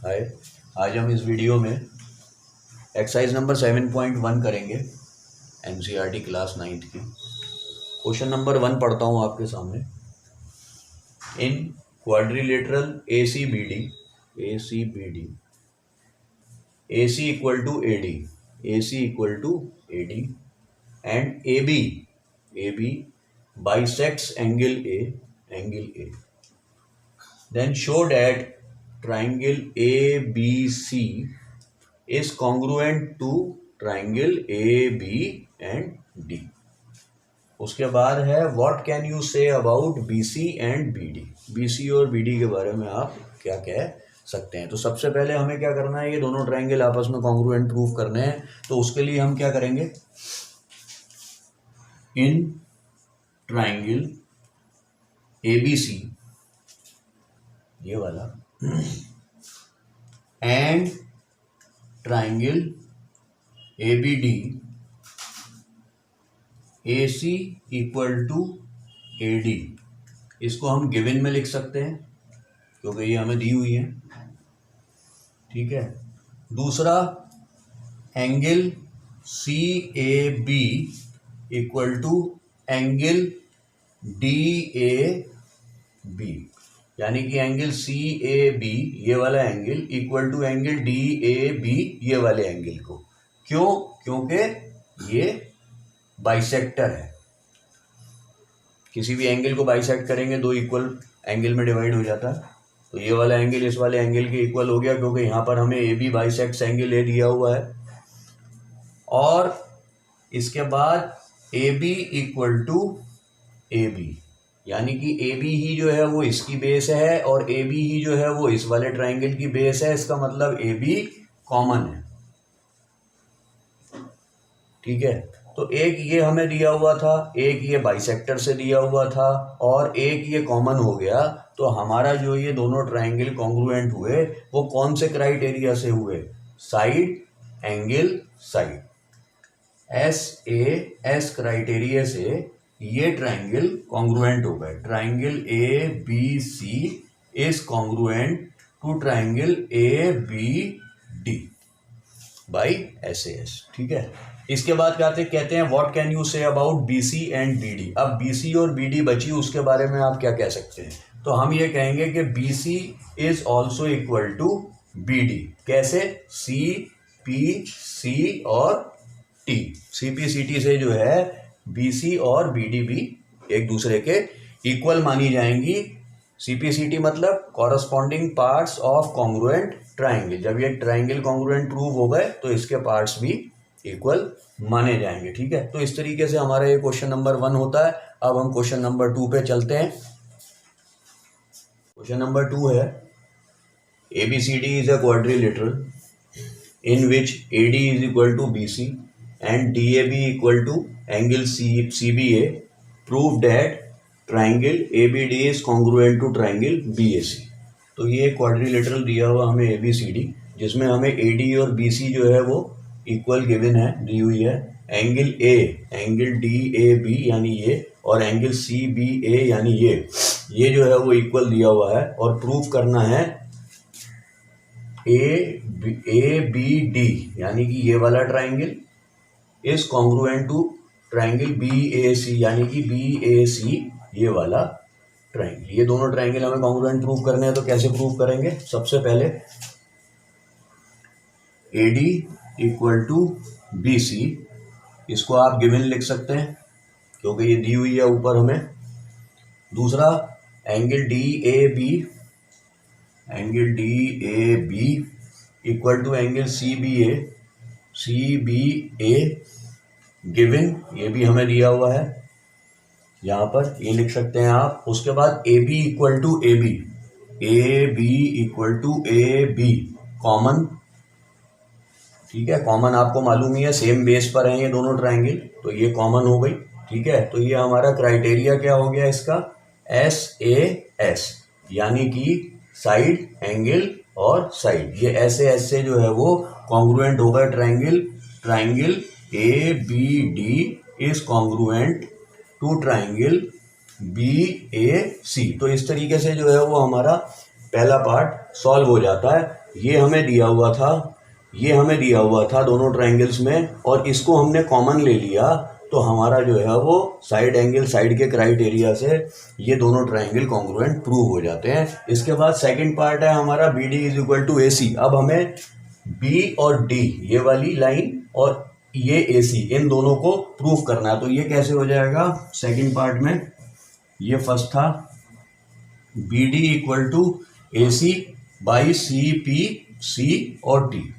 हाय। आज हम इस वीडियो में एक्सरसाइज नंबर 7.1 करेंगे एनसीईआरटी क्लास 9th की। क्वेश्चन नंबर 1 पढ़ता हूँ आपके सामने। In quadrilateral ACBD AC equal to AD and AB bisects angle A, then show that triangle ABC is congruent to triangle AB and D। उसके बाद है what can you say about BC and BD। BC और BD के बारे में आप क्या कह सकते हैं। तो सबसे पहले हमें क्या करना है, ये दोनों ट्राइंगल आपस में कॉन्ग्रुएंट प्रूव करने हैं। तो उसके लिए हम क्या करेंगे, इन ट्राइंगल ABC ये वाला and triangle ABD AC equal to AD, इसको हम गिवन में लिख सकते हैं क्योंकि ये हमें दी हुई है। ठीक है। दूसरा angle CAB equal to angle DAB, यानी कि एंगल CAB ये वाला angle equal to angle DAB ये वाले एंगल को। क्यों? क्योंकि ये बाइसेक्टर है। किसी भी एंगल को बाइसेक्ट करेंगे दो इक्वल एंगल में डिवाइड हो जाता है। तो ये वाला एंगल इस वाले एंगल के इक्वल हो गया क्योंकि यहाँ पर हमें AB बाइसेक्ट्स एंगल A दिया हुआ है। और इसके बाद AB इक्वल टू AB, यानी कि AB ही जो है वो इसकी बेस है और AB ही जो है वो इस वाले ट्राइंगल की बेस है। इसका मतलब AB कॉमन है। ठीक है। तो एक ये हमें दिया हुआ था, एक ये बाइसेक्टर से दिया हुआ था और एक ये कॉमन हो गया। तो हमारा जो ये दोनों ट्राइंगल कॉन्ग्रुएंट हुए वो कौन से क्राइटेरिया से हुए? Side, angle, side, SAS criteria से ये ट्राइंगल कॉन्ग्रुएंट हो गए। Triangle ABC is congruent to triangle ABD by SAS। ठीक है। इसके बाद कहते हैं what can you say about BC and BD। अब BC और BD बची, उसके बारे में आप क्या कह सकते हैं? तो हम ये कहेंगे कि BC is also equal to BD। कैसे? CPC और T, CPCT से जो है BC और BD भी एक दूसरे के इक्वल मानी जाएंगी। CPCT मतलब corresponding parts of congruent triangle. जब ये ट्राइंगल कॉन्ग्रुएंट प्रूव हो गए तो इसके पार्ट्स भी इक्वल माने जाएंगे। ठीक है। तो इस तरीके से हमारा ये क्वेश्चन नंबर 1 होता है। अब हम क्वेश्चन नंबर 2 पे चलते हैं। क्वेश्चन नंबर 2 है ABCD is a quadrilateral in which AD is equal to BC and DAB equal to angle CBA. Prove that triangle ABD is congruent to triangle BAC। तो ये क्वाड्रिलेटरल दिया हुआ हमें ABCD, जिसमें हमें AD और BC जो है वो इक्वल गिवन है, दी हुई है। एंगल A, एंगल DAB यानी ये, और एंगल CBA यानी ये जो है वो इक्वल दिया हुआ है। और प्रूफ करना है ABD यानी कि ये वाला triangle is congruent to triangle BAC यानी कि BAC ये वाला ट्राइंगल। ये दोनों ट्राइंगल हमें कॉन्ग्रुएंट प्रूव करने हैं। तो कैसे प्रूव करेंगे? सबसे पहले AD इक्वल टू BC, इसको आप गिवन लिख सकते हैं क्योंकि ये दी हुई है ऊपर हमें। दूसरा angle DAB equal to angle CBA गिवन, ये भी हमें दिया हुआ है यहाँ पर, ये लिख सकते हैं आप। उसके बाद AB equal to AB common. ठीक है। कॉमन आपको मालूम ही है, सेम बेस पर हैं ये दोनों ट्राइंगल, तो ये कॉमन हो गई। ठीक है। तो ये हमारा क्राइटेरिया क्या हो गया इसका? SAS यानी कि साइड, एंगल और साइड। ये SAS से जो है वो कॉन्ग्रुएंट होगा triangle ABD is congruent to triangle BAC। तो इस तरीके से जो है वो हमारा पहला पार्ट सॉल्व हो जाता है। ये हमें दिया हुआ था दोनों ट्रायंगल्स में, और इसको हमने कॉमन ले लिया, तो हमारा जो है वो साइड एंगल साइड के क्राइटेरिया से ये दोनों ट्रायंगल कॉन्ग्रुएंट प्रूव हो जाते हैं। इसके बाद सेकंड पार्ट है हमारा B D is equal to A C. अब हमें बी और डी, ये वाली लाइन और ये ए सी, इन दोनों को प्रूव करना है। तो ये कैसे हो जाएगा सेकंड पार्ट में, ये फर्स्ट था B D equal to A C by C P C और टी।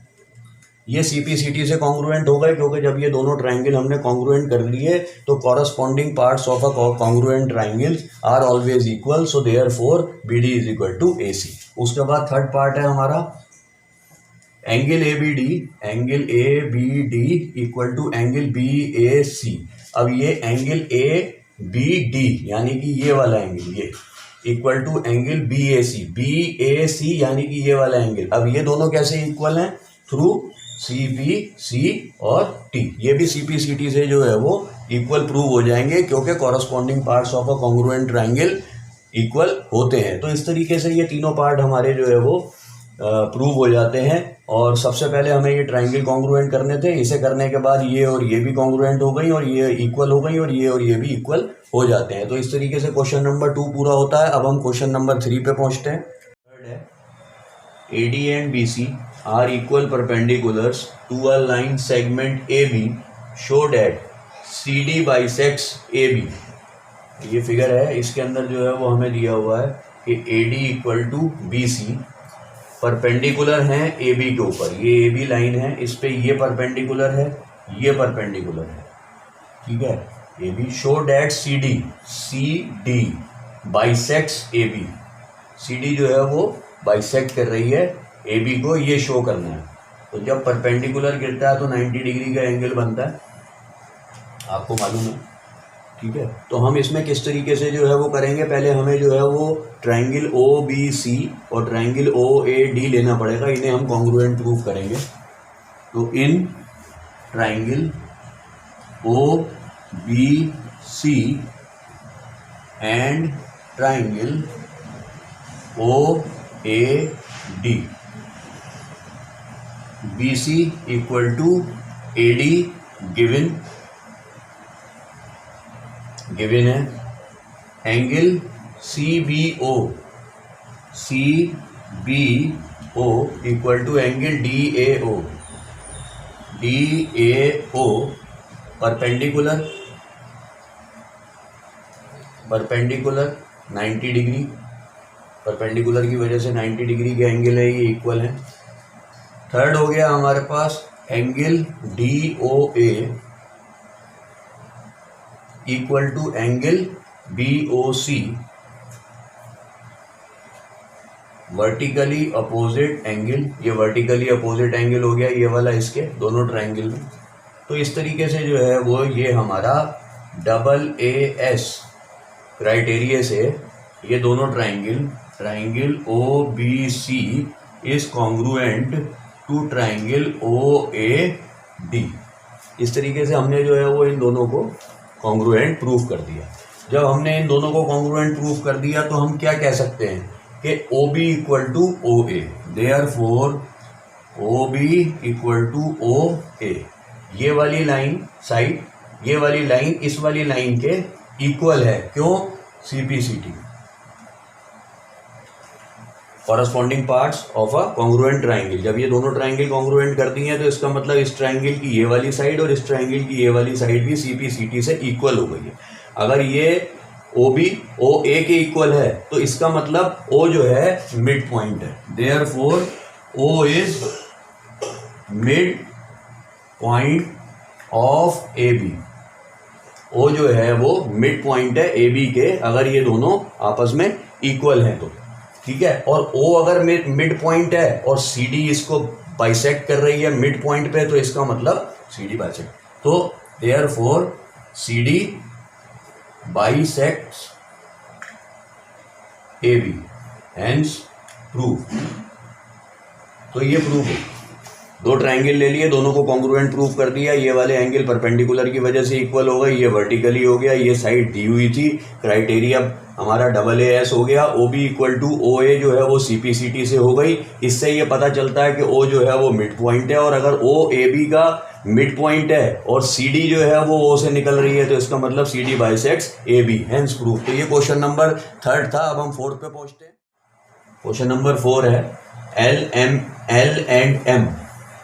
ये सी पी सी टी से कॉन्ग्रुएंट हो गए, क्योंकि जब ये दोनों ट्राइंगल हमने कॉन्ग्रुएंट कर लिए तो corresponding parts of a congruent triangle are always equal, so therefore B D is equal to A C. उसके बाद थर्ड पार्ट है हमारा angle A B D equal to angle B A C. अब ये angle A B D यानी कि ये वाला एंगल, ये equal to angle B A सी यानी कि ये वाला एंगल। अब ये दोनों कैसे इक्वल हैं, थ्रू सी पी सी और टी। ये भी सी पी सी टी से जो है वो इक्वल प्रूव हो जाएंगे, क्योंकि corresponding parts of a congruent triangle equal होते हैं। तो इस तरीके से ये तीनों पार्ट हमारे जो है वो प्रूव हो जाते हैं। और सबसे पहले हमें ये ट्राइंगल कॉन्ग्रुएंट करने थे, इसे करने के बाद ये और ये भी कॉन्ग्रुएंट हो गई, और ये इक्वल हो गई, और ये भी इक्वल हो जाते हैं। तो इस तरीके से क्वेश्चन नंबर 2 पूरा होता है। अब हम क्वेश्चन नंबर 3 पे पहुंचते हैं। थर्ड है AD and BC are equal perpendiculars to a line segment AB show that CD bisects AB। ये फिगर है, इसके अंदर जो है वो हमें दिया हुआ है कि AD equal to BC perpendicular हैं AB के ऊपर। ये AB लाइन है, इस पे ये परपेंडिकुलर है, ये परपेंडिकुलर है, ठीक है। AB show that CD bisects AB। CD जो है वो बाइसेक्ट कर रही है AB को, ये शो करना है। तो जब परपेंडिकुलर गिरता है तो 90 डिग्री का एंगल बनता है, आपको मालूम है, ठीक है। तो हम इसमें किस तरीके से जो है वो करेंगे, पहले हमें जो है वो ट्रायंगल OBC और ट्रायंगल OAD लेना पड़ेगा, इन्हें हम कॉन्ग्रुएंट प्रूव करेंगे। तो in triangle OBC and triangle OAD, BC equal to AD given है। Angle CBO equal to angle DAO perpendicular 90 degree, perpendicular की वजह से 90 डिग्री के एंगल है, ये इक्वल है। थर्ड हो गया हमारे पास angle DOA equal to angle BOC vertically opposite angle. ये वर्टिकली अपोजिट एंगल हो गया ये वाला इसके दोनों ट्रायंगल में। तो इस तरीके से जो है वो ये हमारा AAS क्राइटेरिया से ये दोनों triangle OBC is congruent to triangle OAD। इस तरीके से हमने जो है वो इन दोनों को कॉन्ग्रुएंट प्रूव कर दिया। जब हमने इन दोनों को कॉन्ग्रुएंट प्रूव कर दिया तो हम क्या कह सकते हैं कि OB equal to OA, therefore OB equal to OA। ये वाली लाइन साइड, ये वाली लाइन इस वाली लाइन के इक्वल है, क्यों, CPCT corresponding parts of a congruent triangle. जब ये दोनों ट्रायंगल कॉन्ग्रुएंट करती हैं तो इसका मतलब इस ट्रायंगल की ये वाली साइड और इस ट्रायंगल की ये वाली साइड भी CPCT से इक्वल हो गई है। अगर ये OB OA के इक्वल है तो इसका मतलब O जो है मिड पॉइंट है, therefore O is midpoint of AB। O जो है वो मिड पॉइंट है AB के, अगर ये दोनों आपस में इक्वल हैं तो, ठीक है। और O अगर मिड पॉइंट है और CD इसको बाइसेक्ट कर रही है मिड पॉइंट पे, तो इसका मतलब CD बाइसेक्ट, तो therefore CD bisects AB, hence prove. तो ये प्रूव हो, दो ट्राइंगल ले लिए, दोनों को कॉन्ग्रुएंट प्रूव कर दिया। ये वाले एंगल परपेंडिकुलर की वजह से इक्वल हो गए, ये वर्टिकली हो गया, ये साइड दी हुई थी। क्राइटेरिया हमारा AAS हो गया। OB इक्वल टू OA जो है वो CPCT से हो गई। इससे ये पता चलता है कि O जो है वो मिड पॉइंट है, और अगर OAB का मिड पॉइंट है और CD जो है वो O से निकल रही है, तो इसका मतलब CD bisects AB, hence proof. तो ये क्वेश्चन नंबर 3 था। अब हम 4th पे पहुंचते हैं। क्वेश्चन नंबर 4 है, L and M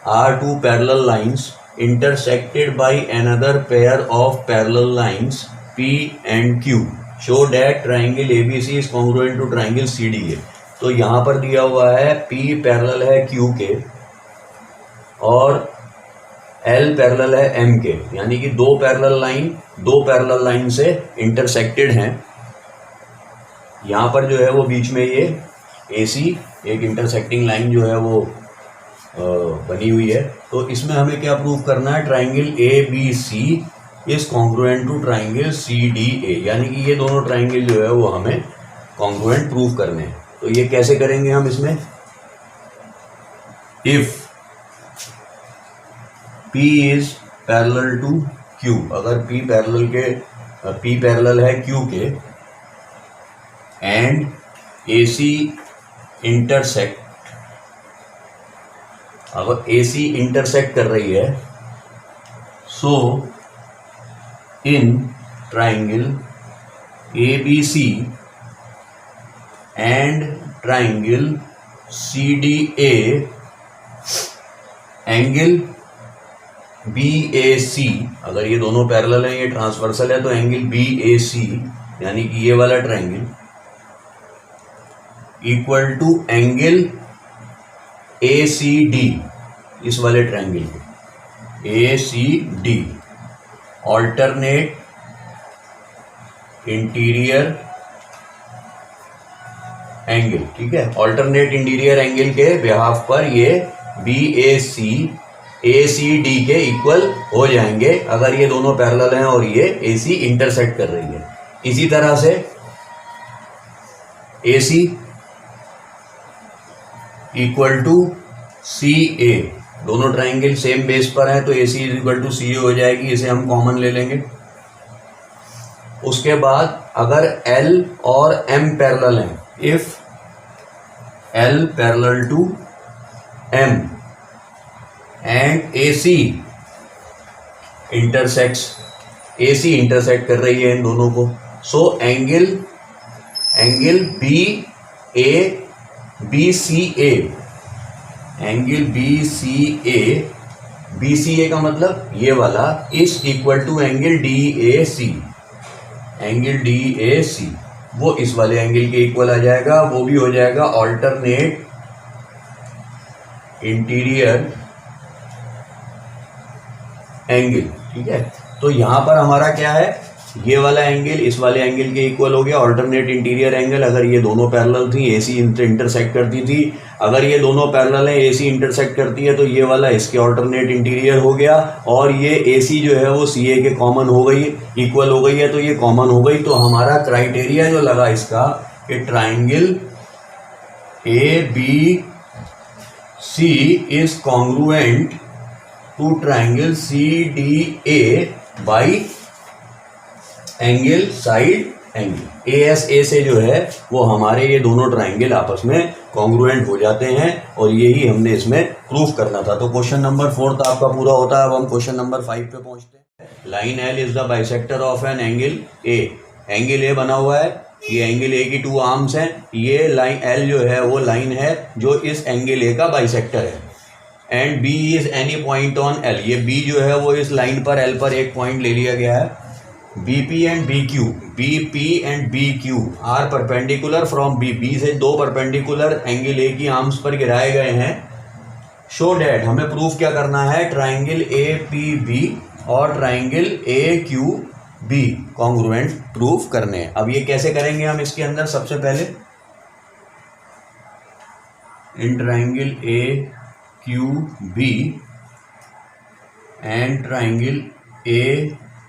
are two parallel lines intersected by another pair of parallel lines P and Q. Show that triangle ABC is congruent to triangle CDA. तो यहाँ पर दिया हुआ है P पैरेलल है Q के और L पैरेलल है M के, यानी कि दो पैरेलल लाइन से इंटरसेक्टेड हैं। यहाँ पर जो है वो बीच में ये AC एक इंटरसेक्टिंग लाइन जो है वो बनी हुई है। तो इसमें हमें क्या प्रूव करना है, triangle ABC is congruent to triangle CDA, यानी कि ये दोनों ट्राइंगल जो है वो हमें कॉन्ग्रुएंट प्रूव करने हैं। तो ये कैसे करेंगे हम इसमें, if P is parallel to Q, अगर P पैरेलल है Q के, एंड AC इंटरसेक्ट, अगर AC इंटरसेक्ट कर रही है, so in triangle ABC and triangle CDA angle BAC, अगर ये दोनों पैरेलल है, ये ट्रांसवर्सल है, तो एंगल BAC यानी कि ये वाला triangle equal to angle ACD, इस वाले ट्राइंगल को ACD, ऑल्टरनेट इंटीरियर एंगल। ठीक है, ऑल्टरनेट इंटीरियर एंगल के बिहाफ पर ये BAC ACD के इक्वल हो जाएंगे अगर ये दोनों पैरेलल हैं और ये AC इंटरसेक्ट कर रही है। इसी तरह से AC इक्वल टू CA, दोनों ट्राइंगल सेम बेस पर हैं, तो AC इक्वल टू CA हो जाएगी, इसे हम कॉमन ले लेंगे। उसके बाद अगर L और M पैरेलल हैं, if L parallel to M and AC intersect कर रही है इन दोनों को, so angle BCA, angle BCA का मतलब ये वाला, is equal to angle DAC, वो इस वाले एंगल के इक्वल आ जाएगा, वो भी हो जाएगा ऑल्टरनेट इंटीरियर एंगल। ठीक है, तो यहां पर हमारा क्या है, ये वाला एंगल इस वाले एंगल के इक्वल हो गया, ऑल्टरनेट इंटीरियर एंगल। अगर ये दोनों पैरेलल थी, AC इंटरसेक्ट करती थी, अगर ये दोनों पैरेलल है, AC इंटरसेक्ट करती है, तो ये वाला इसके ऑल्टरनेट इंटीरियर हो गया, और ये AC जो है वो CA के कॉमन हो गई, इक्वल हो गई है, तो ये कॉमन हो गई। तो हमारा क्राइटेरिया जो लगा इसका कि triangle ABC is congruent to triangle CDA by angle side angle. ASA से जो है वो हमारे ये दोनों ट्राइंगल आपस में कॉन्ग्रुएंट हो जाते हैं, और यही हमने इसमें प्रूफ करना था। तो क्वेश्चन नंबर 4 आपका पूरा होता है। अब हम क्वेश्चन नंबर 5 पे पहुंचते हैं। Line L is the bisector of an angle A। Angle A बना हुआ है, ये एंगल A की 2 आर्म्स हैं, ये लाइन L जो है वो लाइन है जो इस एंगल A का बाइसेक्टर है, and B is any point on L। ये B जो है वो इस लाइन पर L पर एक पॉइंट ले लिया गया है। BP and BQ are perpendicular from B से दो परपेंडिकुलर एंगल A की आर्म्स पर गिराए गए हैं। शो डैट, हमें प्रूफ क्या करना है, ट्राइंगल APB और ट्राइंगल AQB कॉन्ग्रुएंट प्रूफ करने हैं। अब ये कैसे करेंगे हम, इसके अंदर सबसे पहले in triangle AQB and triangle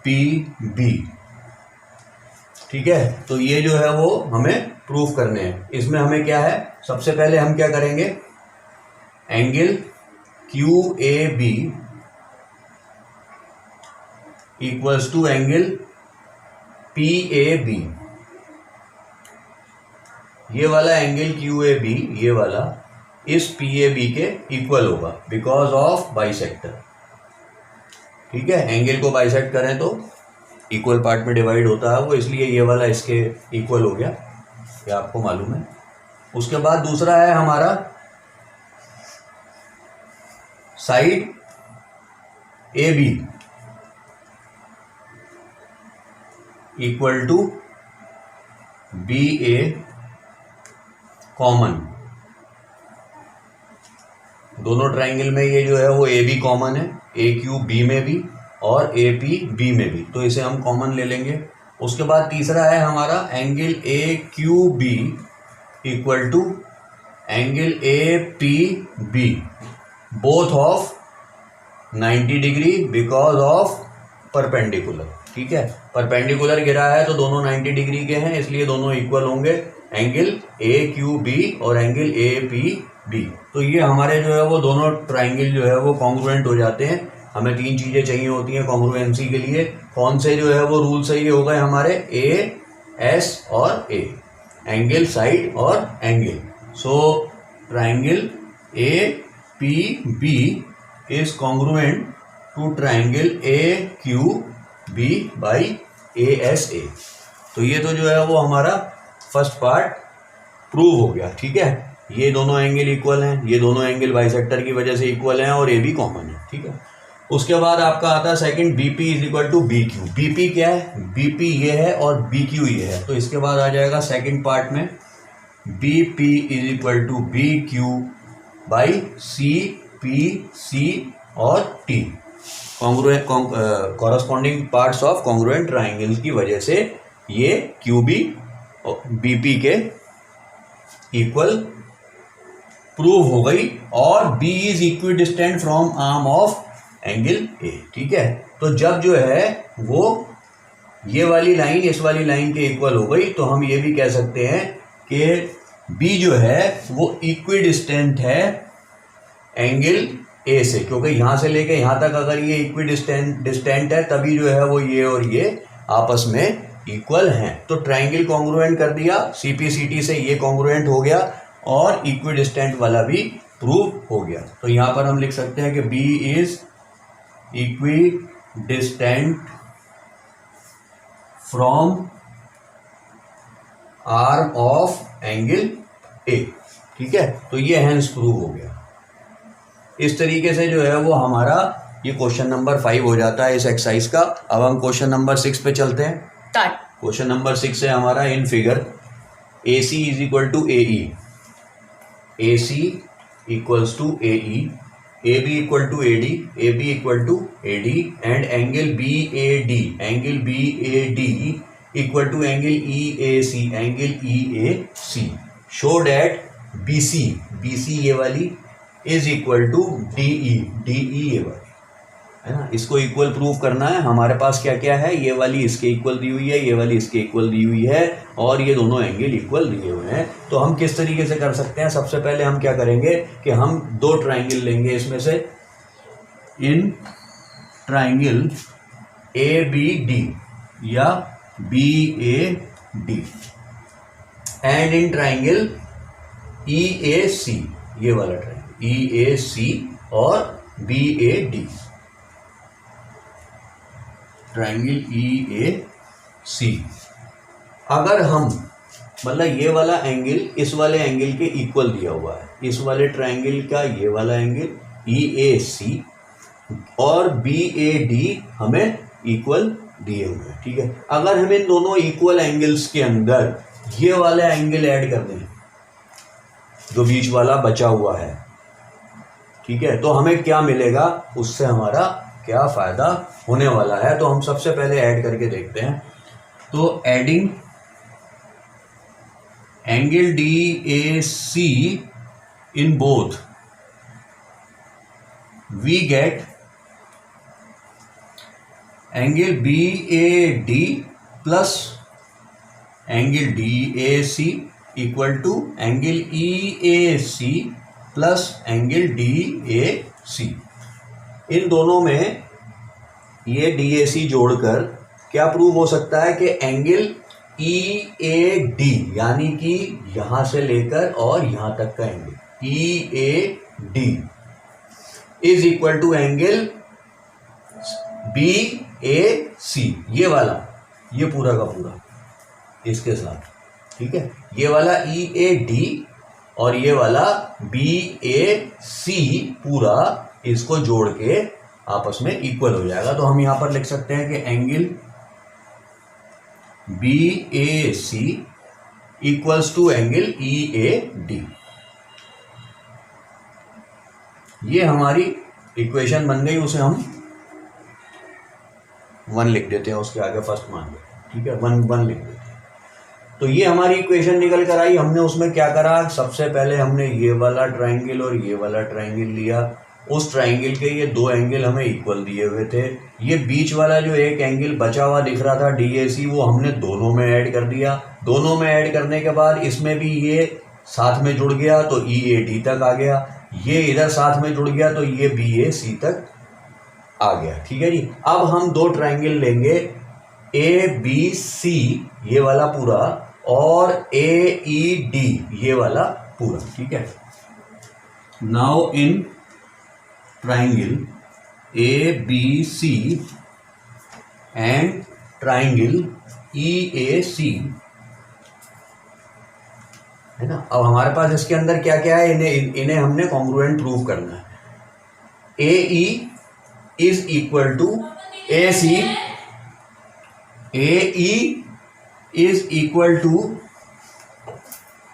APB, ठीक है, तो ये जो है वो हमें प्रूफ करने हैं। इसमें हमें क्या है, सबसे पहले हम क्या करेंगे, angle QAB equals to angle PAB। ये वाला एंगल QAB, ये वाला इस PAB के इक्वल होगा बिकॉज ऑफ बाइसेक्टर। ठीक है, एंगल को बाइसेक्ट करें तो इक्वल पार्ट में डिवाइड होता है वो, इसलिए ये वाला इसके इक्वल हो गया, ये आपको मालूम है। उसके बाद दूसरा है हमारा side AB equal to BA common. दोनों ट्राइंगल में ये जो है वो AB कॉमन है, AQ B में भी और AP B में भी, तो इसे हम कॉमन ले लेंगे। उसके बाद तीसरा है हमारा angle AQB equal to angle APB, both of 90 degree because of perpendicular. ठीक है, परपेंडिकुलर गिरा है तो दोनों 90 डिग्री के हैं, इसलिए दोनों इक्वल होंगे, एंगल AQB और एंगल APB। तो ये हमारे जो है वो दोनों ट्राइंगल जो है वो कॉन्ग्रुएंट हो जाते हैं। हमें तीन चीज़ें चाहिए होती हैं कॉन्ग्रुएंसी के लिए। कौन से जो है वो रूल सही हो गए हमारे, AS और A, एंगल, साइड और angle. So triangle APB is congruent to triangle AQB by ASA। तो ये तो जो है वो हमारा फर्स्ट पार्ट प्रूव हो गया। ठीक है, ये दोनों एंगल इक्वल हैं, ये दोनों एंगल बाइसेक्टर की वजह से इक्वल हैं और AB कॉमन है। ठीक है, उसके बाद आपका आता है second BP is equal to BQ। BP क्या है, BP ये है और BQ ये है, तो इसके बाद आ जाएगा सेकंड पार्ट में BP is equal to BQ by CPC और T, corresponding parts of congruent triangles की वजह से ये QB BP के इक्वल प्रूव हो गई और B is equidistant from arm of angle A। ठीक है, तो जब जो है वो ये वाली लाइन इस वाली लाइन के इक्वल हो गई तो हम ये भी कह सकते हैं कि B जो है वो इक्विडिस्टेंट है एंगल A से, क्योंकि यहाँ से लेके यहाँ तक अगर ये इक्विडिस्टेंट है तभी जो है वो ये और ये आपस में इक्वल हैं। तो ट्राइंगल कॉन्ग्रुएंट कर दिया, CPCT से ये कॉन्ग्रुएंट हो गया और इक्विडिस्टेंट वाला भी प्रूव हो गया। तो यहाँ पर हम लिख सकते हैं कि B is equidistant from arm of angle A। ठीक है, तो ये हैंस प्रूव हो गया। इस तरीके से जो है वो हमारा ये क्वेश्चन नंबर 5 हो जाता है इस एक्सरसाइज का। अब हम क्वेश्चन नंबर 6 पे चलते हैं। क्वेश्चन नंबर 6 है हमारा in figure AC is equal to AE, AC equals to AE, AB equal to AD, AB equal to AD and angle BAD, angle BAD equal to angle EAC, angle EAC। Show that BC ये वाली is equal to DE ये वाली है ना, इसको equal prove करना है। हमारे पास क्या क्या है, ये वाली इसके इक्वल दी हुई है, ये वाली इसके इक्वल दी हुई है और ये दोनों एंगल इक्वल दिए हुए हैं। तो हम किस तरीके से कर सकते हैं, सबसे पहले हम क्या करेंगे कि हम दो ट्राइंगल लेंगे इसमें से, इन ट्राइंगल ABD या BAD and in triangle EAC, ये वाला ट्राइंगल EAC और BAD, ट्राइंगल EAC। अगर हम मतलब ये वाला एंगल इस वाले एंगल के इक्वल दिया हुआ है, इस वाले ट्राइंगल का ये वाला एंगल EAC और BAD हमें इक्वल दिए हुए हैं। ठीक है, अगर हम इन दोनों इक्वल एंगल्स के अंदर ये वाला एंगल ऐड कर दें जो बीच वाला बचा हुआ है, ठीक है, तो हमें क्या मिलेगा, उससे हमारा क्या फ़ायदा होने वाला है। तो हम सबसे पहले ऐड करके देखते हैं। तो adding angle DAC in both we get angle BAD plus angle DAC equal to angle EAC plus angle DAC। See, इन दोनों में ये DAC जोड़कर क्या प्रूव हो सकता है कि एंगल EAD यानी कि यहां से लेकर और यहां तक का angle EAD is equal to angle BAC, ये वाला, ये पूरा का पूरा इसके साथ, ठीक है, ये वाला EAD और ये वाला BAC पूरा इसको जोड़ के आपस में इक्वल हो जाएगा। तो हम यहां पर लिख सकते हैं कि angle BAC equals to angle EAD। ये हमारी इक्वेशन बन गई, उसे हम 1 लिख देते हैं, उसके आगे फर्स्ट मान लेते हैं, ठीक है, 1 लिख देते हैं। तो ये हमारी इक्वेशन निकल कर आई। हमने उसमें क्या करा, सबसे पहले हमने ये वाला ट्राइंगल और ये वाला ट्राइंगल लिया, उस ट्राइंगल के ये दो एंगल हमें इक्वल दिए हुए थे, ये बीच वाला जो एक एंगल बचा हुआ दिख रहा था DAC, वो हमने दोनों में ऐड कर दिया। दोनों में ऐड करने के बाद इसमें भी ये साथ में जुड़ गया तो EAD तक आ गया, ये इधर साथ में जुड़ गया तो ये BAC तक आ गया, ठीक है जी। अब हम दो ट्राइंगल लेंगे, ABC ये वाला पूरा और AED ये वाला पूरा, ठीक है। Now in triangle ABC and triangle EAC, है ना। अब हमारे पास इसके अंदर क्या क्या है, इन्हें हमने कॉन्ग्रुएंट प्रूव करना है। AE is equal to AC, AE is equal to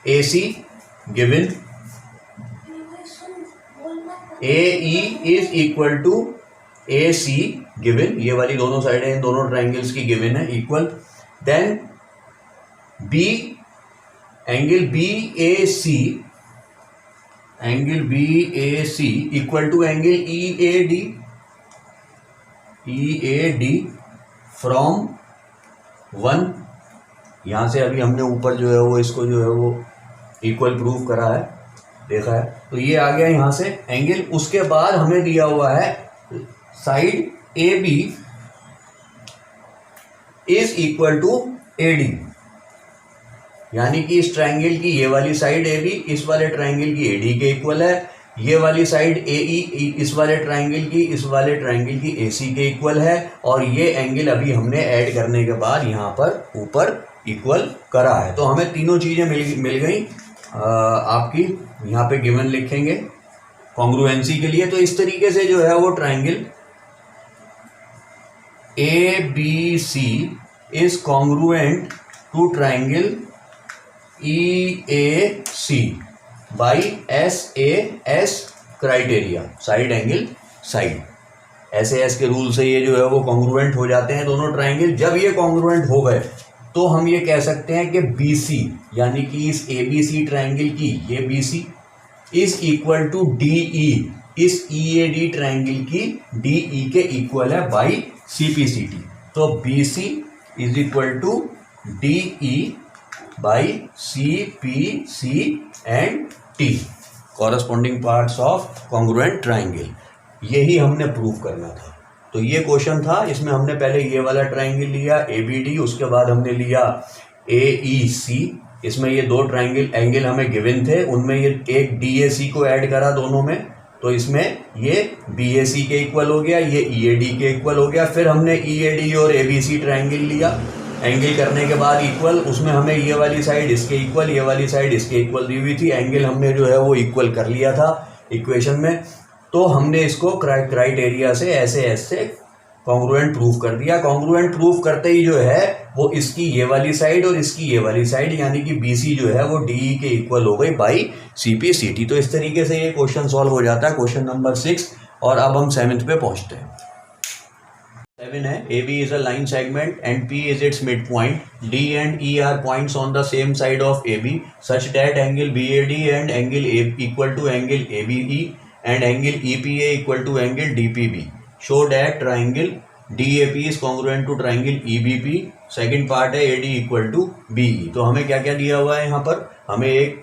AC given, AE is equal to AC given, ये वाली दोनों साइडें इन दोनों ट्राइंगल्स की गिवन है equal. Then B angle BAC, angle BAC equal to angle EAD from 1, यहाँ से अभी हमने ऊपर जो है वो इसको जो है वो इक्वल प्रूव करा है, देखा है, तो ये आ गया यहाँ से एंगल। उसके बाद हमें दिया हुआ है side AB is equal to AD, यानी कि इस ट्राइंगल की ये वाली साइड AB इस वाले ट्राइंगल की AD के इक्वल है, ये वाली साइड AE इस वाले ट्राइंगल की AC के इक्वल है, और ये एंगल अभी हमने ऐड करने के बाद यहाँ पर ऊपर इक्वल करा है। तो हमें तीनों चीज़ें मिल गई। आपकी यहाँ पे गिवन लिखेंगे कॉन्ग्रुएंसी के लिए। तो इस तरीके से जो है वो triangle ABC is congruent to triangle EAC by SAS criteria, side angle side, SAS के रूल से ये जो है वो कॉन्ग्रुएंट हो जाते हैं दोनों ट्राइंगल। जब ये कॉन्ग्रुएंट हो गए तो हम ये कह सकते हैं कि BC यानी कि इस ABC ट्राइंगल की ये BC is equal to DE इस EAD ट्राइंगल की DE के इक्वल है बाई CPCT। तो BC is equal to DE by CPC and T, corresponding parts of congruent triangle. यही हमने प्रूव करना था। तो ये क्वेश्चन था, इसमें हमने पहले ये वाला ट्राइंगल लिया ABD, उसके बाद हमने लिया AEC, इसमें ये दो ट्राइंगल एंगल हमें गिवन थे, उनमें ये एक DAC को ऐड करा दोनों में, तो इसमें ये BAC के इक्वल हो गया, ये EAD के इक्वल हो गया। फिर हमने EAD और ABC ट्राइंगल लिया, एंगल करने के बाद इक्वल, उसमें हमें ये वाली साइड इसके इक्वल, ये वाली साइड इसके इक्वल दी हुई थी, एंगल हमने जो है वो इक्वल कर लिया था इक्वेशन में। तो हमने इसको क्राइटेरिया से ऐसे कॉन्ग्रुएंट प्रूफ कर दिया। कॉन्ग्रुएंट प्रूफ करते ही जो है वो इसकी ये वाली साइड और इसकी ये वाली साइड यानी कि BC जो है वो DE के इक्वल हो गई बाई CPCT। तो इस तरीके से ये क्वेश्चन सॉल्व हो जाता है, क्वेश्चन नंबर 6। और अब हम 7th पे पहुंचते हैं। 7 है, AB is a line segment and P is its midpoint. D and E are points on the same side of AB such that angle BAD and angle A equal to angle ABE and angle EPA equal to angle DPB. Show that triangle DAP is congruent to triangle EBP. Second part है AD equal to BE। तो हमें क्या क्या दिया हुआ है यहाँ पर, हमें एक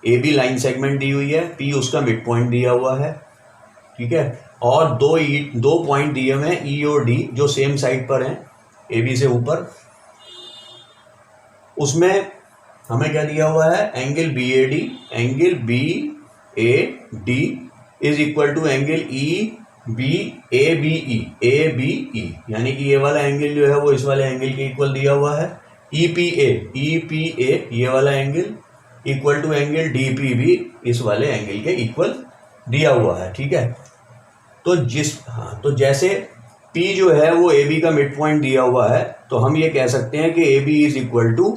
AB लाइन सेगमेंट दी हुई है, P उसका मिड पॉइंट दिया हुआ है, ठीक है, और दो पॉइंट दिए हुए हैं ई और डी जो सेम साइड पर हैं ए बी से ऊपर। उसमें हमें क्या दिया हुआ है, angle B A D is equal to angle A B E, यानी कि ये वाला एंगल जो है वो इस वाले एंगल के इक्वल दिया हुआ है। ई पी ए ये वाला angle equal to angle D P भी इस वाले एंगल के इक्वल दिया हुआ है। ठीक है, तो जैसे P जो है वो ए बी का मिड पॉइंट दिया हुआ है, तो हम ये कह सकते हैं कि A B is equal to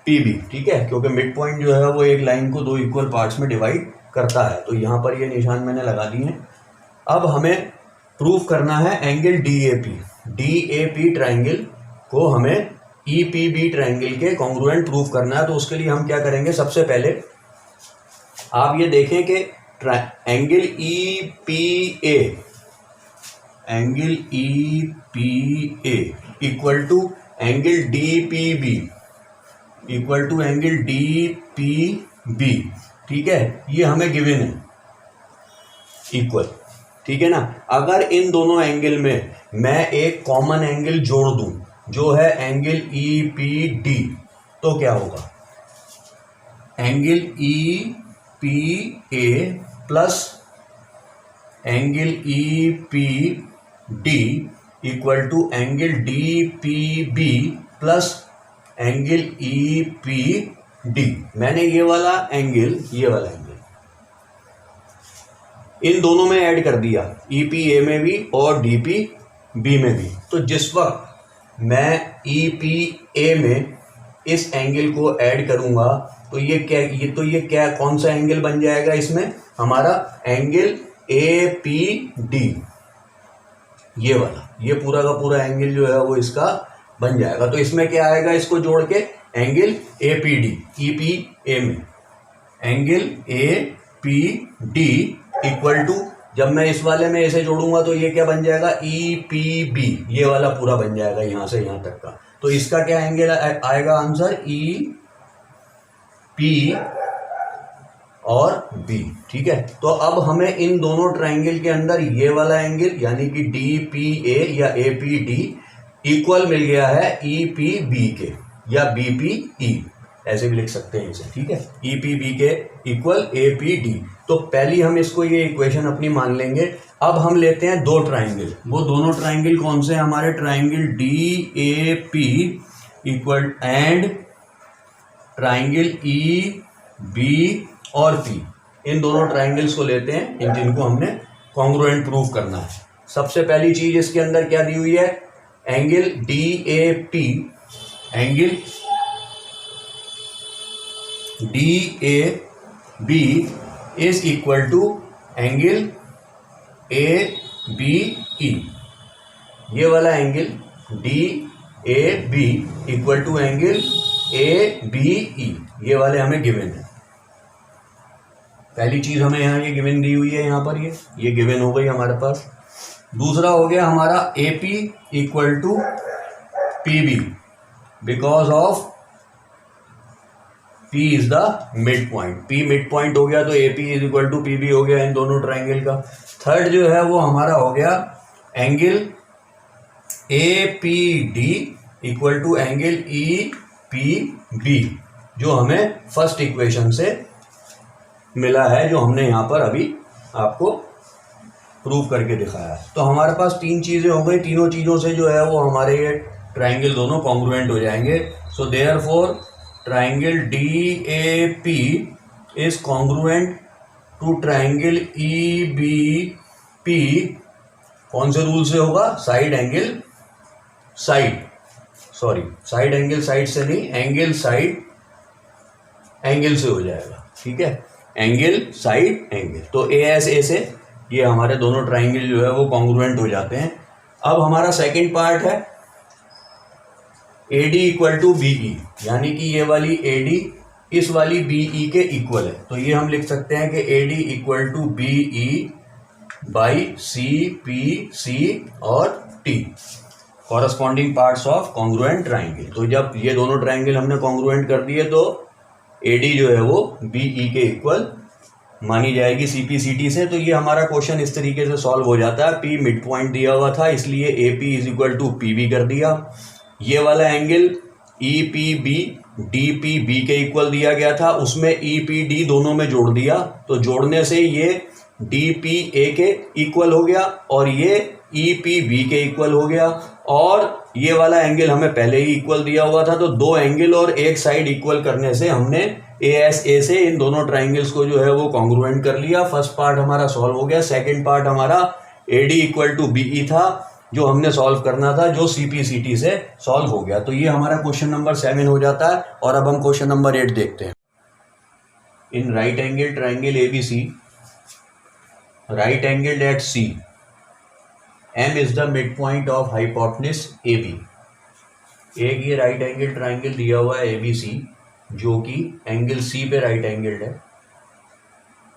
P B. ठीक है, क्योंकि मिड पॉइंट जो है वो एक लाइन को दो इक्वल पार्ट्स में डिवाइड करता है। तो यहाँ पर ये निशान मैंने लगा दिए हैं। अब हमें प्रूफ करना है angle D A P triangle को हमें ई पी बी ट्राइंगल के कॉन्ग्रुएंट प्रूफ करना है। तो उसके लिए हम क्या करेंगे, सबसे पहले आप ये देखें कि angle E P A equal to angle D P B, ठीक है, ये हमें गिवन है इक्वल। ठीक है ना, अगर इन दोनों एंगल में मैं एक कॉमन एंगल जोड़ दूं जो है एंगल ई पी डी, तो क्या होगा, angle E P A plus angle E P D equal to angle D P B plus angle E P D. मैंने ये वाला एंगल इन दोनों में ऐड कर दिया, ई पी ए में भी और डी पी बी में भी। तो जिस वक्त मैं ई पी ए में इस एंगल को ऐड करूंगा तो ये क्या कौन सा एंगल बन जाएगा, इसमें हमारा एंगल ए पी डी, ये वाला, ये पूरा का पूरा एंगल जो है वो इसका बन जाएगा। तो इसमें क्या आएगा, इसको जोड़ के angle A P D, E P A में angle A P D equal to, जब मैं इस वाले में इसे जोड़ूंगा तो ये क्या बन जाएगा, ई पी बी, ये वाला पूरा बन जाएगा यहां से यहां तक का। तो इसका क्या एंगल आएगा आंसर, ई पी और बी। ठीक है, तो अब हमें इन दोनों ट्राइंगल के अंदर ये वाला एंगल यानी कि डी पी ए या ए पी डी इक्वल मिल गया है ई पी बी के, या बी पी ई, ऐसे भी लिख सकते हैं इसे। ठीक है, ई पी बी के इक्वल ए पी डी। तो पहली हम इसको ये इक्वेशन अपनी मान लेंगे। अब हम लेते हैं दो ट्राइंगल, वो दोनों ट्राइंगल कौन से हैं हमारे, triangle D A P equal and triangle E B और पी। इन दोनों ट्राइंगल्स को लेते हैं, इन जिनको हमने कॉन्ग्रुएंट प्रूफ करना है। सबसे पहली चीज इसके अंदर क्या दी हुई है, angle D A P, angle D A B is equal to angle A B E. ये वाला angle D A B equal to angle A B E, ये वाले हमें गिवन है। पहली चीज हमें यहाँ ये गिवन दी हुई है, यहाँ पर ये गिवन हो गई हमारे पास। दूसरा हो गया हमारा A P equal to P B, because of P is the midpoint. P midpoint हो गया तो AP is equal to P B हो गया इन दोनों ट्राइंगल का। थर्ड जो है वो हमारा हो गया angle APD equal to angle EPB, जो हमें फर्स्ट इक्वेशन से मिला है, जो हमने यहाँ पर अभी आपको प्रूव करके दिखाया है। तो हमारे पास तीन चीज़ें हो गई, तीनों चीज़ों से जो है वो हमारे ये ट्राइंगल दोनों कॉन्ग्रुएंट हो जाएंगे। So therefore triangle DAP is congruent to triangle EBP। कौन से रूल से होगा, साइड एंगल साइड से नहीं, एंगल साइड एंगल से हो जाएगा। ठीक है, एंगल साइड एंगल। तो ASA से ये हमारे दोनों ट्राइंगल जो है वो कॉन्ग्रुएंट हो जाते हैं। अब हमारा सेकंड पार्ट है AD इक्वल टू BE, यानी कि ये वाली AD इस वाली BE के इक्वल है। तो ये हम लिख सकते हैं कि AD equal to BE by CPC और T, corresponding parts of congruent triangle. तो जब ये दोनों ट्राइंगल हमने कॉन्ग्रुएंट कर दिए तो AD जो है वो BE के इक्वल मानी जाएगी CPCT से। तो ये हमारा क्वेश्चन इस तरीके से सॉल्व हो जाता है। P मिड पॉइंट दिया हुआ था, इसलिए AP is equal to PB कर दिया। ये वाला एंगल EPB DPB के इक्वल दिया गया था, उसमें EPD दोनों में जोड़ दिया, तो जोड़ने से ये DPA के इक्वल हो गया और ये EPB के इक्वल हो गया। और ये वाला एंगल हमें पहले ही इक्वल दिया हुआ था, तो दो एंगल और एक साइड इक्वल करने से हमने ASA से इन दोनों ट्राइंगल्स को जो है वो कॉन्ग्रुएंट कर लिया। फर्स्ट पार्ट हमारा सॉल्व हो गया। सेकंड पार्ट हमारा AD इक्वल टू BE था, जो हमने सॉल्व करना था, जो CPCT से सॉल्व हो गया। तो ये हमारा क्वेश्चन नंबर 7 हो जाता है। और अब हम क्वेश्चन नंबर 8 देखते हैं। In right angle triangle ABC, right angle at C, M is the midpoint of hypotenuse AB। एक ये राइट एंगल ट्राइंगल दिया हुआ है ABC, जो कि एंगल C पे राइट एंगल्ड है,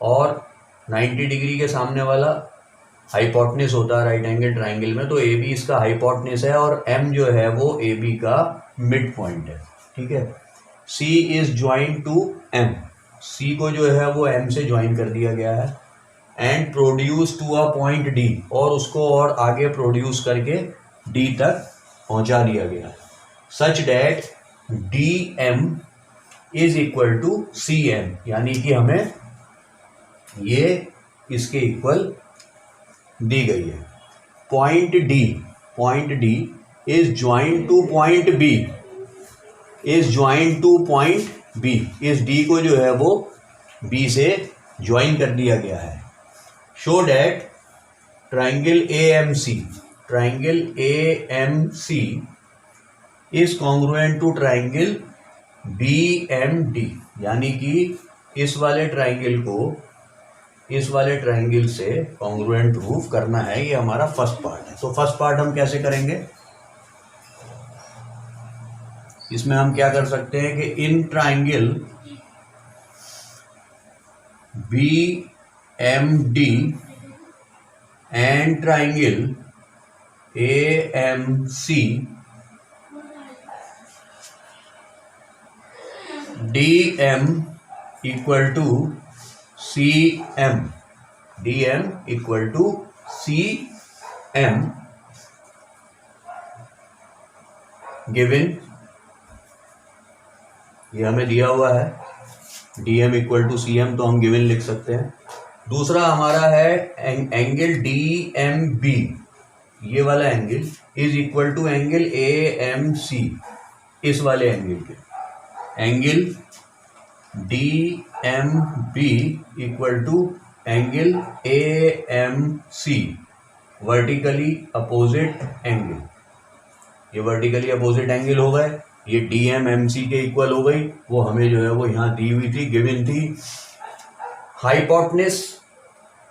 और 90 डिग्री के सामने वाला हाइपोटेन्यूज होता है राइट एंगल ट्राइंगल में। तो AB इसका हाइपोटेन्यूज है और M जो है वो AB का मिड पॉइंट है। ठीक है। C is join to M, C को जो है वो M से ज्वाइन कर दिया गया है। And produce to a point D, और उसको और आगे प्रोड्यूस करके D तक पहुंचा दिया गया, such that DM is equal to CM, यानी कि हमें ये इसके इक्वल दी गई है। Point D is join two point B, is join two point B, इस D को जो है वो B से ज्वाइन कर दिया गया है। Show that triangle AMC is congruent to triangle BMD, यानी कि इस वाले ट्राइंगल को इस वाले ट्राइंगल से कॉन्ग्रुएंट प्रूफ करना है। ये हमारा फर्स्ट पार्ट है। तो फर्स्ट पार्ट हम कैसे करेंगे? इसमें हम क्या कर सकते हैं कि in triangle BMD and triangle AMC, DM equal to CM, DM equal to CM given, ये हमें दिया हुआ है DM इक्वल टू CM, तो हम गिवन लिख सकते हैं। दूसरा हमारा है एंगल DMB, ये वाला angle is equal to angle AMC, इस वाले एंगल के angle DMB equal to angle AMC, vertically opposite angle. ये वर्टिकली अपोजिट एंगल हो गए, ये DMMC के इक्वल हो गई, वो हमें जो है वो यहाँ दी हुई थी, गिवन थी। हाइपोटेन्यूज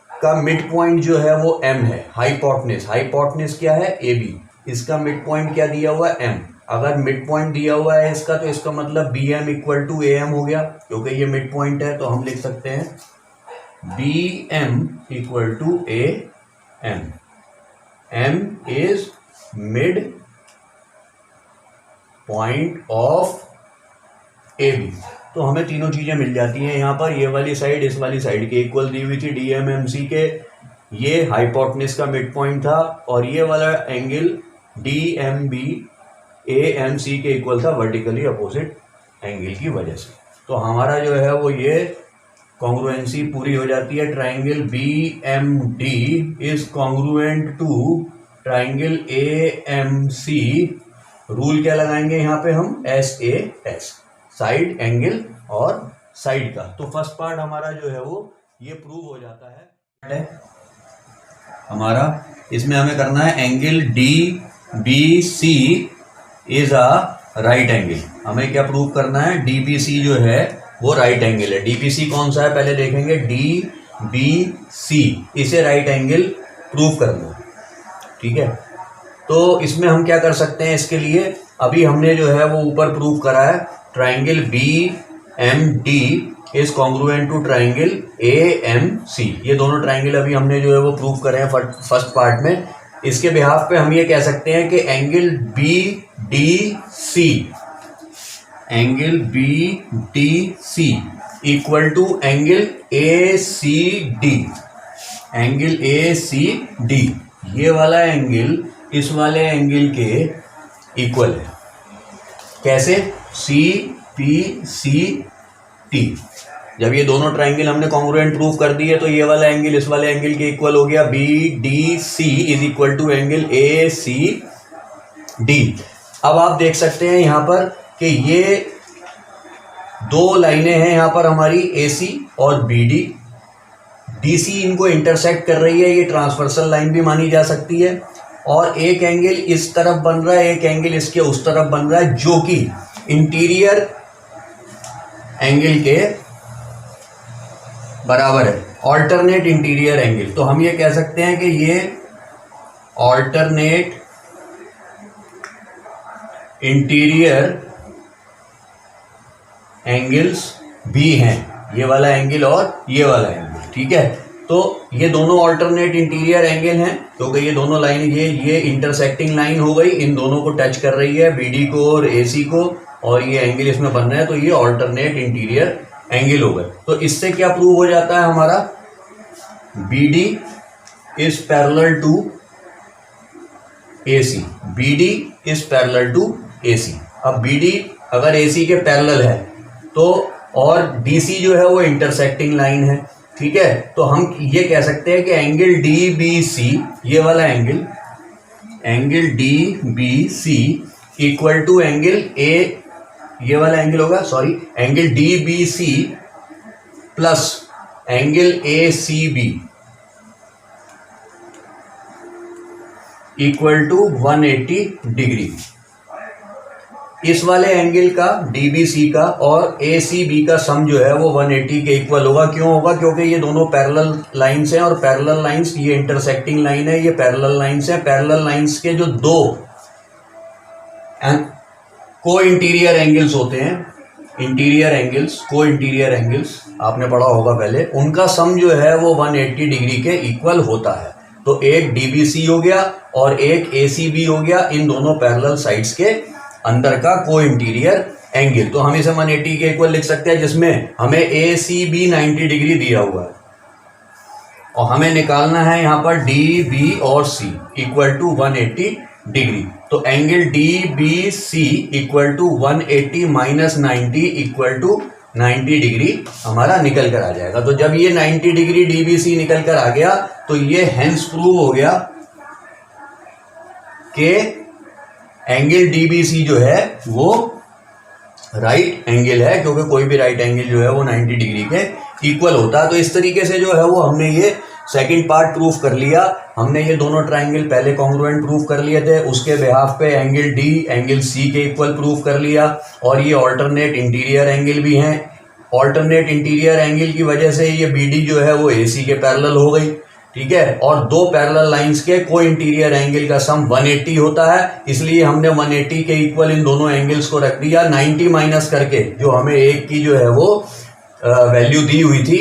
का मिड पॉइंट जो है वो M है। हाइपोटेन्यूज क्या है? AB, इसका मिड पॉइंट क्या दिया हुआ है? M। अगर मिड पॉइंट दिया हुआ है इसका, तो इसका मतलब BM इक्वल टू AM हो गया, क्योंकि ये मिड पॉइंट है। तो हम लिख सकते हैं BM equal to AM, M is midpoint of AB। तो हमें तीनों चीजें मिल जाती हैं यहाँ पर। ये वाली साइड इस वाली साइड के इक्वल दी हुई थी DMMC के, ये हाइपोटेन्यूज का मिड पॉइंट था, और ये वाला एंगल DMB AMC के इक्वल था वर्टिकली अपोजिट एंगल की वजह से। तो हमारा जो है वो ये कॉन्ग्रुएंसी पूरी हो जाती है। Triangle BMD is congruent to triangle AMC। Rule क्या लगाएंगे यहाँ पे हम? SAS, साइड एंगल और साइड का। तो फर्स्ट पार्ट हमारा जो है वो ये प्रूव हो जाता है हमारा। इसमें हमें करना है angle DBC is a right angle. हमें क्या प्रूव करना है? DBC जो है वो राइट एंगल है। DBC कौन सा है पहले देखेंगे। DBC, इसे राइट एंगल प्रूव करना, ठीक है। तो इसमें हम क्या कर सकते हैं? इसके लिए अभी हमने जो है वो ऊपर प्रूव करा है triangle BMD is congruent to triangle AMC। ये दोनों ट्राइंगल अभी हमने जो है वो प्रूव करे हैं फर्स्ट पार्ट में। इसके बिहाफ पे हम ये कह सकते हैं कि angle BDC angle B D C equal to angle A C D, angle A C D, ये वाला एंगल इस वाले एंगल के इक्वल है। कैसे? C P C T. जब ये दोनों ट्राइंगल हमने कॉन्ग्रुएंट प्रूव कर दिए तो ये वाला एंगल इस वाले एंगल के इक्वल हो गया। B D C is equal to angle A C D. अब आप देख सकते हैं यहाँ पर कि ये दो लाइनें हैं यहाँ पर हमारी ए सी और बी डी। डी सी इनको इंटरसेक्ट कर रही है, ये ट्रांसवर्सल लाइन भी मानी जा सकती है। और एक एंगल इस तरफ बन रहा है, एक एंगल इसके उस तरफ बन रहा है, जो कि इंटीरियर एंगल के बराबर है, ऑल्टरनेट इंटीरियर एंगल। तो हम ये कह सकते हैं कि ये ऑल्टरनेट इंटीरियर एंगल्स भी हैं, ये वाला एंगल और ये वाला एंगल। ठीक है, तो ये दोनों ऑल्टरनेट इंटीरियर एंगल हैं क्योंकि ये दोनों लाइन ये इंटरसेक्टिंग लाइन हो गई, इन दोनों को टच कर रही है, बीडी को और एसी को, और ये एंगल इसमें बन रहा है, तो ये ऑल्टरनेट इंटीरियर एंगल हो गए। तो इससे क्या प्रूव हो जाता है हमारा? BD is parallel to AC, BD is parallel to AC. अब बीडी अगर एसी के पैरेलल है तो, और डीसी जो है वो इंटरसेक्टिंग लाइन है। ठीक है, तो हम ये कह सकते हैं कि एंगल डी बी सी, ये वाला angle D B C equal to angle A, ये वाला एंगल होगा, sorry, angle D B C plus angle A C B equal to 180 degree. इस वाले एंगल का डीबीसी का और एसीबी का सम जो है वो 180 के इक्वल होगा। क्यों होगा? क्योंकि ये दोनों पैरेलल लाइंस हैं और पैरेलल लाइंस, ये इंटरसेक्टिंग लाइन है, ये पैरेलल लाइंस हैं। पैरेलल लाइंस के जो दो को इंटीरियर एंगल्स होते हैं, इंटीरियर एंगल्स, को इंटीरियर एंगल्स आपने पढ़ा होगा पहले, उनका सम जो है वो 180 डिग्री के इक्वल होता है। तो एक डीबीसी हो गया और एक एसीबी हो गया, इन दोनों पैरेलल साइड्स के अंदर का को इंटीरियर एंगल। तो हम इसे 180 के इक्वल लिख सकते हैं, जिसमें हमें ए सी बी 90 डिग्री दिया हुआ है और हमें निकालना है यहाँ पर डी बी और सी इक्वल टू 180 डिग्री। तो angle D B C equal to 180 minus 90 equal to 90 degree हमारा निकल कर आ जाएगा। तो जब ये 90 डिग्री डी बी सी निकल कर आ गया तो ये हेंस प्रूव हो गया कि एंगल डीबीसी जो है वो राइट एंगल है, क्योंकि कोई भी राइट एंगल जो है वो 90 डिग्री के इक्वल होता है। तो इस तरीके से जो है वो हमने ये सेकंड पार्ट प्रूफ कर लिया। हमने ये दोनों ट्राइंगल पहले कॉन्ग्रुएंट प्रूफ कर लिए थे, उसके बिहाफ पे एंगल डी एंगल सी के इक्वल प्रूफ कर लिया, और ये ऑल्टरनेट इंटीरियर एंगल भी हैं। ऑल्टरनेट इंटीरियर एंगल की वजह से ये बीडी जो है वो एसी के पैरेलल हो गई। ठीक है, और दो पैरेलल लाइंस के को इंटीरियर एंगल का सम 180 होता है, इसलिए हमने 180 के इक्वल इन दोनों एंगल्स को रख दिया। 90 माइनस करके जो हमें एक की जो है वो वैल्यू दी हुई थी,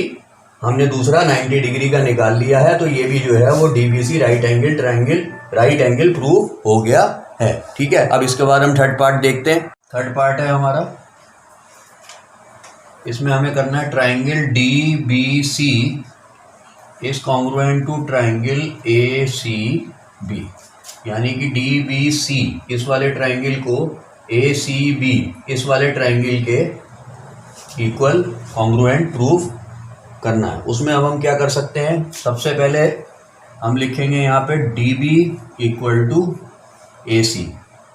हमने दूसरा 90 डिग्री का निकाल लिया है। तो ये भी जो है वो DBC right angle triangle right angle prove हो गया है। ठीक है, अब इसके बाद हम थर्ड पार्ट देखते हैं। थर्ड पार्ट है हमारा, इसमें हमें करना है triangle D B C is congruent to triangle A C B, यानी कि डी बी सी इस वाले ट्राइंगल को ए सी बी इस वाले ट्राइंगल के इक्वल कॉन्ग्रुएंट प्रूफ करना है। उसमें अब हम क्या कर सकते हैं, सबसे पहले हम लिखेंगे यहाँ पे D B equal to A C,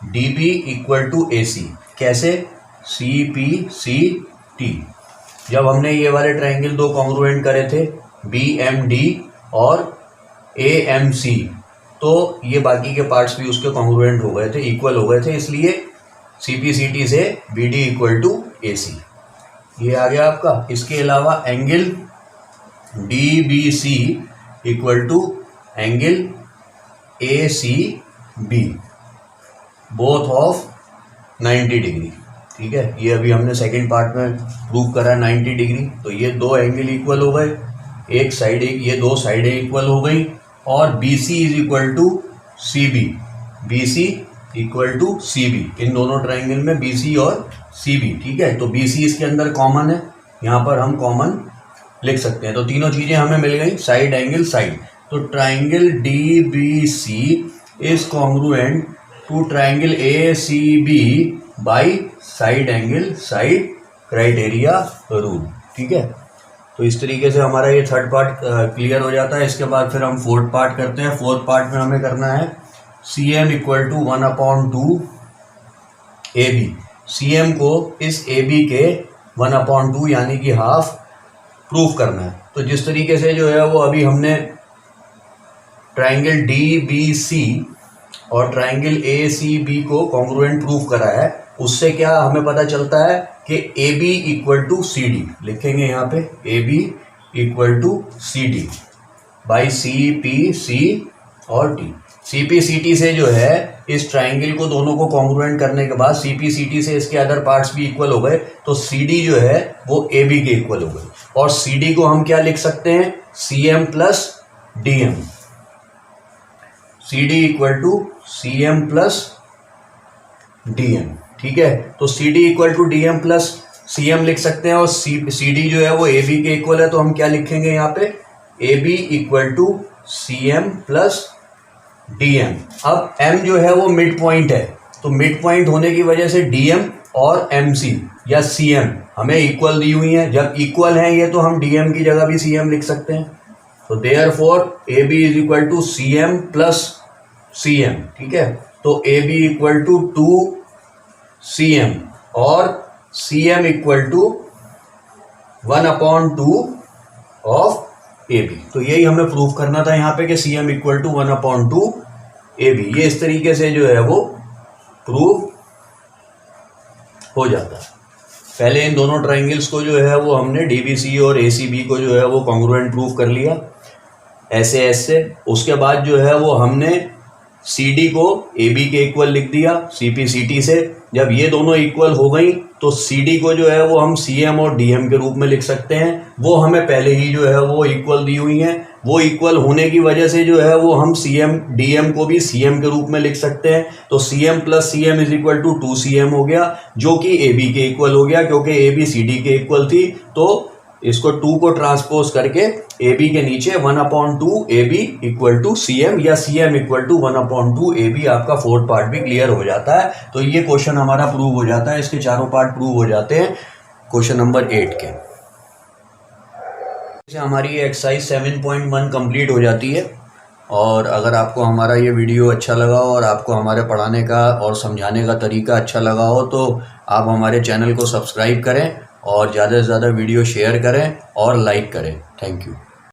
D B equal to A C. कैसे? C P C T. जब हमने ये वाले ट्राइंगल दो कॉन्ग्रुएंट करे थे, बी एम डी और ए एम सी, तो ये बाकी के पार्ट्स भी उसके कॉन्ग्रुएंट हो गए थे, इक्वल हो गए थे, इसलिए सी पी सी टी से B D equal to A C, ये आ गया आपका। इसके अलावा angle D B C equal to angle A C B, both of 90 degree. ठीक है, ये अभी हमने सेकंड पार्ट में प्रूव करा 90 डिग्री। तो ये दो एंगल इक्वल हो गए, एक साइड एक, ये दो साइडें इक्वल हो गई, और B C is equal to C B, B C equal to C B. इन दोनों ट्राइंगल में बी सी और सी बी, ठीक है। तो बी सी इसके अंदर कॉमन है, यहाँ पर हम कॉमन लिख सकते हैं। तो तीनों चीज़ें हमें मिल गई, साइड एंगल साइड। तो triangle D B C is congruent to triangle A C B by side angle side criteria rule, ठीक है। तो इस तरीके से हमारा ये थर्ड पार्ट क्लियर हो जाता है। इसके बाद फिर हम फोर्थ पार्ट करते हैं। फोर्थ पार्ट में हमें करना है C M equal to 1/2 A B. C M को इस ए बी के 1/2 यानी कि हाफ प्रूफ करना है। तो जिस तरीके से जो है वो अभी हमने ट्राइंगल डी बी सी और ट्राइंगल ए सी बी को कॉन्ग्रुएंट प्रूफ करा है, उससे क्या हमें पता चलता है कि A B equal to C D लिखेंगे यहाँ पे, A B equal to C D by C P C और T. C P C T से जो है इस ट्राइंगल को दोनों को कॉन्ग्रुएंट करने के बाद सी पी सी टी से इसके अदर पार्ट्स भी इक्वल हो गए, तो सी डी जो है वो ए बी के इक्वल हो गई। और सी डी को हम क्या लिख सकते हैं, C M plus D M. C D equal to C M plus D M, ठीक है। तो C D equal to D M plus C M लिख सकते हैं, और सी डी जो है वो ए बी के इक्वल है, तो हम क्या लिखेंगे यहाँ पे, A B equal to C M plus D M. अब एम जो है वो मिड पॉइंट है, तो मिड पॉइंट होने की वजह से डी एम और एम सी या सी एम हमें इक्वल दी हुई है। जब इक्वल है ये, तो हम डी एम की जगह भी सी एम लिख सकते हैं। तो therefore A B is equal to C M plus C M, ठीक है। तो A B equal to 2 C M और C M equal to 1/2 of A B. तो यही हमें प्रूफ करना था यहाँ पे कि C M equal to 1/2 A B. ये इस तरीके से जो है वो प्रूफ हो जाता है। पहले इन दोनों ट्राइंगल्स को जो है वो हमने डी बी सी और ए सी बी को जो है वो कॉन्ग्रुएंट प्रूफ कर लिया ऐसे ऐसे। उसके बाद जो है वो हमने सी डी को ए बी के इक्वल लिख दिया सी पी सी टी से। जब ये दोनों इक्वल हो गई तो सी डी को जो है वो हम सी एम और डी एम के रूप में लिख सकते हैं। वो हमें पहले ही जो है वो इक्वल दी हुई हैं। वो इक्वल होने की वजह से जो है वो हम सी एम डी एम को भी सी एम के रूप में लिख सकते हैं। तो C M plus C M is equal to 2 C M हो गया, जो कि ए बी के इक्वल हो गया, क्योंकि ए बी सी डी के इक्वल थी। तो इसको 2 को ट्रांसपोज करके ए बी के नीचे 1/2 A B equal to C M या C M equal to 1/2 A B, आपका फोर्थ पार्ट भी क्लियर हो जाता है। तो ये क्वेश्चन हमारा प्रूव हो जाता है। इसके चारों पार्ट प्रूव हो जाते हैं क्वेश्चन नंबर 8 के। इससे हमारी ये एक्सरसाइज 7.1 कंप्लीट हो जाती है। और अगर आपको हमारा ये वीडियो अच्छा लगा हो और आपको हमारे पढ़ाने का और समझाने का तरीका अच्छा लगा हो, तो आप हमारे चैनल को सब्सक्राइब करें और ज़्यादा से ज़्यादा वीडियो शेयर करें और लाइक करें। Thank you.